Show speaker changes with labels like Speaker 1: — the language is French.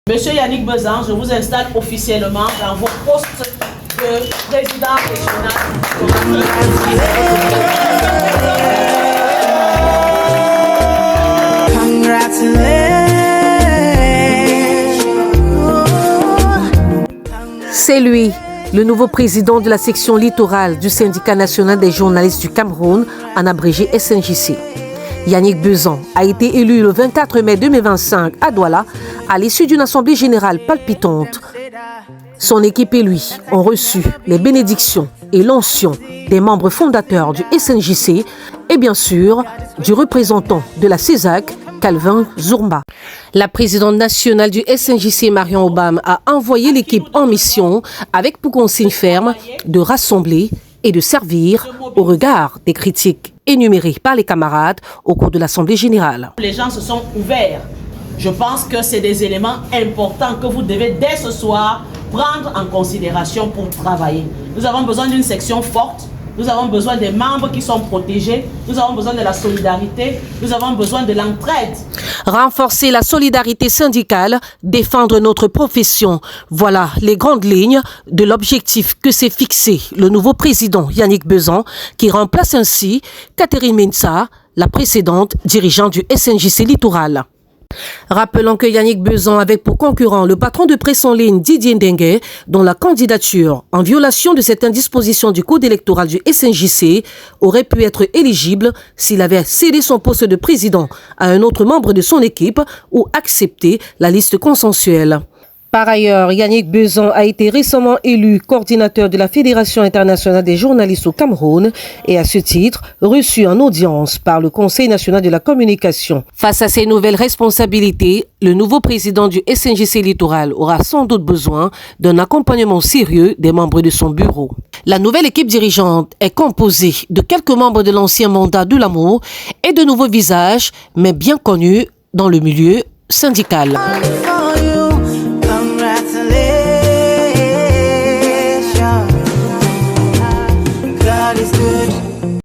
Speaker 1: Monsieur Yannick Bezan, je vous installe officiellement dans vos postes de président régional.
Speaker 2: C'est lui, le nouveau président de la section littorale du syndicat national des journalistes du Cameroun, en abrégé SNJC. Yannick Bezan a été élu le 24 mai 2025 à Douala à l'issue d'une assemblée générale palpitante. Son équipe et lui ont reçu les bénédictions et l'onction des membres fondateurs du SNJC et bien sûr du représentant de la CESAC, Calvin Zourmba. La présidente nationale du SNJC, Marion Obam, a envoyé l'équipe en mission avec pour consigne ferme de rassembler et de servir au regard des critiques énumérées par les camarades au cours de l'Assemblée générale.
Speaker 1: Les gens se sont ouverts. Je pense que c'est des éléments importants que vous devez dès ce soir prendre en considération pour travailler. Nous avons besoin d'une section forte. Nous avons besoin des membres qui sont protégés. Nous avons besoin de la solidarité. Nous avons besoin de l'entraide.
Speaker 2: Renforcer la solidarité syndicale, défendre notre profession. Voilà les grandes lignes de l'objectif que s'est fixé le nouveau président Yannick Bezan, qui remplace ainsi Catherine Mensah, la précédente dirigeante du SNJC Littoral. Rappelons que Yannick Bezan avait pour concurrent le patron de presse en ligne Didier Ndengue, dont la candidature, en violation de certaines dispositions du code électoral du SNJC, aurait pu être éligible s'il avait cédé son poste de président à un autre membre de son équipe ou accepté la liste consensuelle. Par ailleurs, Yannick Bezan a été récemment élu coordinateur de la Fédération internationale des journalistes au Cameroun et à ce titre reçu en audience par le Conseil national de la communication. Face à ces nouvelles responsabilités, le nouveau président du SNJC Littoral aura sans doute besoin d'un accompagnement sérieux des membres de son bureau. La nouvelle équipe dirigeante est composée de quelques membres de l'ancien mandat de l'amour et de nouveaux visages, mais bien connus dans le milieu syndical.